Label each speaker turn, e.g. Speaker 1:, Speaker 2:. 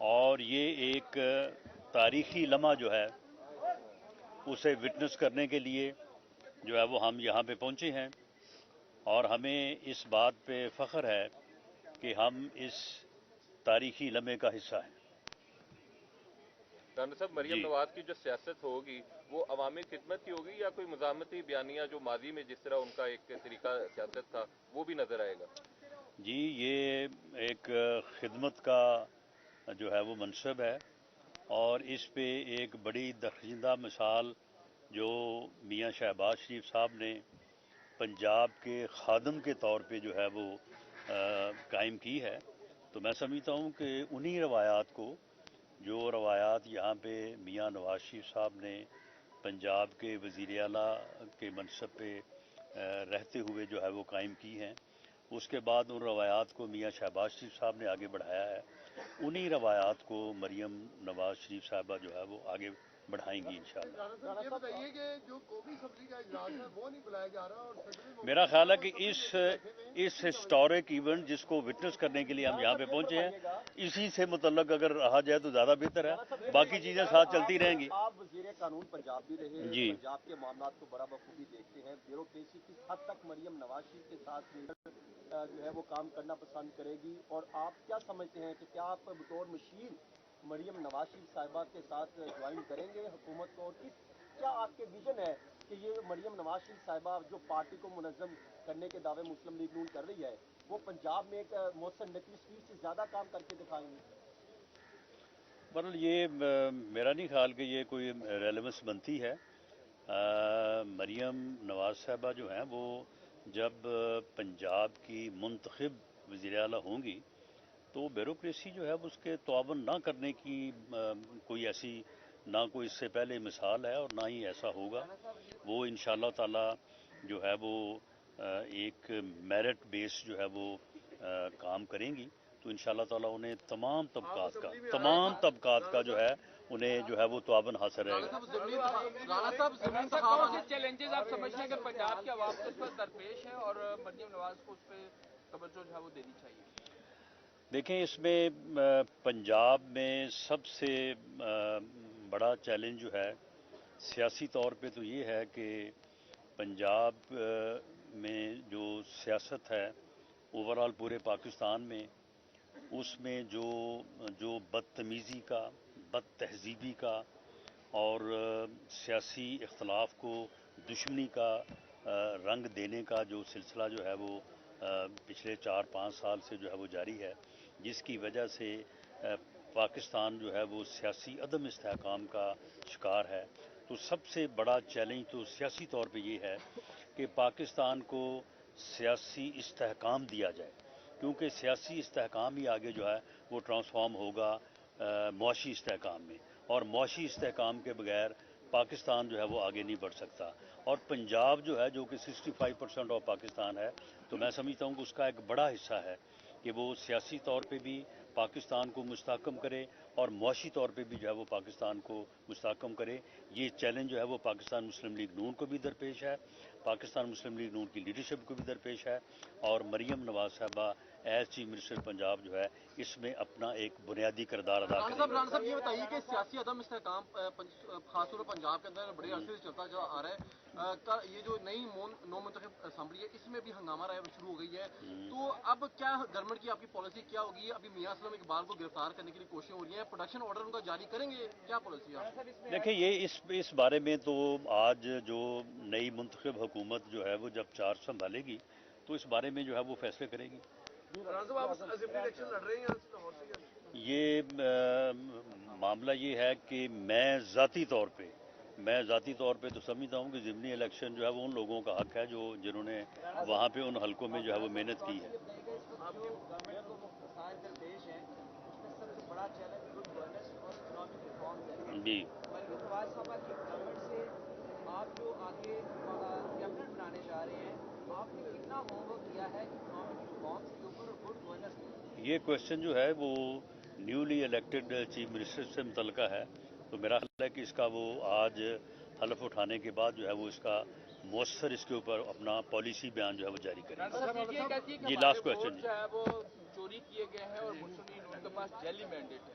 Speaker 1: اور یہ ایک تاریخی لمحہ جو ہے اسے وٹنس کرنے کے لیے جو ہے وہ ہم یہاں پہ پہنچے ہیں، اور ہمیں اس بات پہ فخر ہے کہ ہم اس تاریخی لمحے کا حصہ ہیں۔
Speaker 2: رانا صاحب، مریم
Speaker 1: جی
Speaker 2: نواز کی جو سیاست ہوگی وہ عوامی خدمت کی ہوگی یا کوئی مزاحمتی بیانیہ جو ماضی میں جس طرح ان کا ایک طریقہ سیاست تھا وہ بھی نظر آئے گا؟
Speaker 1: جی، یہ ایک خدمت کا جو ہے وہ منصب ہے، اور اس پہ ایک بڑی درخشندہ مثال جو میاں شہباز شریف صاحب نے پنجاب کے خادم کے طور پہ جو ہے وہ قائم کی ہے، تو میں سمجھتا ہوں کہ انہی روایات کو، جو روایات یہاں پہ میاں نواز شریف صاحب نے پنجاب کے وزیر اعلیٰ کے منصب پہ رہتے ہوئے جو ہے وہ قائم کی ہیں، اس کے بعد ان روایات کو میاں شہباز شریف صاحب نے آگے بڑھایا ہے، انہی روایات کو مریم نواز شریف صاحبہ جو ہے وہ آگے بڑھائیں گی انشاءاللہ۔
Speaker 3: یہ بتائیے کہ جو قومی اسمبلی کا اجلاس ہے وہ نہیں بلایا جا رہا، اور
Speaker 1: میرا خیال ہے کہ اس ہسٹورک ایونٹ جس کو وٹنس کرنے کے لیے ہم یہاں پہ پہنچے ہیں، اسی سے متعلق اگر رہا جائے تو زیادہ بہتر ہے، باقی چیزیں ساتھ چلتی رہیں گی۔
Speaker 4: آپ وزیر قانون پنجاب بھی رہے ہیں،
Speaker 1: جی،
Speaker 4: پنجاب کے معاملات کو بڑا بخوبی دیکھتے ہیں، بیوروکریسی کس حد تک مریم نواز شریف کے ساتھ مل کر جو ہے وہ کام کرنا پسند کرے گی، اور آپ کیا سمجھتے ہیں کہ کیا آپ بطور مشیر مریم نواز شریف صاحبہ کے ساتھ جوائن کریں گے حکومت کو، اور کیا آپ کے ویژن ہے کہ یہ مریم نواز شریف صاحبہ جو پارٹی کو منظم کرنے کے دعوے مسلم لیگ نون کر رہی ہے وہ پنجاب میں ایک محسن نقوی سپیڈ سے زیادہ کام کر کے دکھائیں گے؟
Speaker 1: برحال یہ میرا نہیں خیال کہ یہ کوئی ریلیونس بنتی ہے۔ مریم نواز صاحبہ جو ہیں وہ جب پنجاب کی منتخب وزیر اعلیٰ ہوں گی تو بیوروکریسی جو ہے اس کے تعاون نہ کرنے کی کوئی ایسی نہ کوئی اس سے پہلے مثال ہے، اور نہ ہی ایسا ہوگا۔ وہ انشاءاللہ تعالی جو ہے وہ ایک میرٹ بیس جو ہے وہ کام کریں گی، تو انشاءاللہ تعالی انہیں تمام طبقات کا جو ہے انہیں جو ہے وہ تعاون حاصل رہے گا۔
Speaker 5: کون سے چیلنجز آپ سمجھتے ہیں کہ پنجاب کے عوام کو اس پر درپیش ہے اور مریم نواز کو اس پہ توجہ جو ہے وہ دینی چاہیے؟
Speaker 1: دیکھیں، اس میں پنجاب میں سب سے بڑا چیلنج جو ہے سیاسی طور پہ تو یہ ہے کہ پنجاب میں جو سیاست ہے اوورال پورے پاکستان میں، اس میں جو بدتمیزی کا، بد تہذیبی کا اور سیاسی اختلاف کو دشمنی کا رنگ دینے کا جو سلسلہ جو ہے وہ پچھلے 4-5 سال سے جو ہے وہ جاری ہے، جس کی وجہ سے پاکستان جو ہے وہ سیاسی عدم استحکام کا شکار ہے، تو سب سے بڑا چیلنج تو سیاسی طور پہ یہ ہے کہ پاکستان کو سیاسی استحکام دیا جائے، کیونکہ سیاسی استحکام ہی آگے جو ہے وہ ٹرانسفارم ہوگا معاشی استحکام میں، اور معاشی استحکام کے بغیر پاکستان جو ہے وہ آگے نہیں بڑھ سکتا۔ اور پنجاب جو ہے جو کہ 65% آف پاکستان ہے، تو میں سمجھتا ہوں کہ اس کا ایک بڑا حصہ ہے کہ وہ سیاسی طور پہ بھی پاکستان کو مستحکم کرے اور معاشی طور پہ بھی جو ہے وہ پاکستان کو مستحکم کرے۔ یہ چیلنج جو ہے وہ پاکستان مسلم لیگ نون کو بھی درپیش ہے، پاکستان مسلم لیگ نون کی لیڈرشپ کو بھی درپیش ہے، اور مریم نواز صاحبہ ایز چیف منسٹر پنجاب جو ہے اس میں اپنا ایک بنیادی کردار ادا کریں گے۔
Speaker 4: رانا صاحب یہ بتائیے کہ سیاسی عدم استحکام خاص طور پر پنجاب کے اندر بڑے عرصے سے چلتا جو آ رہا ہے، یہ جو نئی نو منتخب اسمبلی ہے اس میں بھی ہنگامہ رائے شروع ہو گئی ہے، تو اب کیا گورنمنٹ کی آپ کی پالیسی کیا ہوگی؟ ابھی میاں اسلم اقبال کو گرفتار کرنے کے لیے کوششیں ہو رہی ہیں، پروڈکشن آرڈر ان کا جاری کریں گے، کیا پالیسی ہے؟
Speaker 1: دیکھیں، یہ اس بارے میں تو آج جو نئی منتخب حکومت جو ہے وہ جب چارج سنبھالے گی تو اس بارے میں جو ہے وہ فیصلے کرے گی۔ یہ معاملہ یہ ہے کہ میں ذاتی طور پہ تو سمجھتا ہوں کہ ضمنی الیکشن جو ہے وہ ان لوگوں کا حق ہے جنہوں نے وہاں پہ ان حلقوں میں جو ہے وہ محنت کی ہے۔ جی،
Speaker 5: آپ جو آگے کیبنٹ بنانے جا رہے ہیں، آپ نے کتنا ہوم ورک کیا ہے اکنامک ریفارمس کے اوپر اور گڈ گورننس کے اوپر؟
Speaker 1: یہ کوشچن جو ہے وہ نیولی الیکٹڈ چیف منسٹر سے متعلقہ ہے، تو میرا خیال ہے کہ اس کا وہ آج حلف اٹھانے کے بعد جو ہے وہ اس کا مؤثر اس کے اوپر اپنا پالیسی بیان جو ہے وہ جاری کرے۔ جی، لاسٹ کوشچن۔
Speaker 5: جو ہے وہ چوری کیے گئے ہیں اور مسلم لیگ نون کے پاس جعلی مینڈیٹ ہے،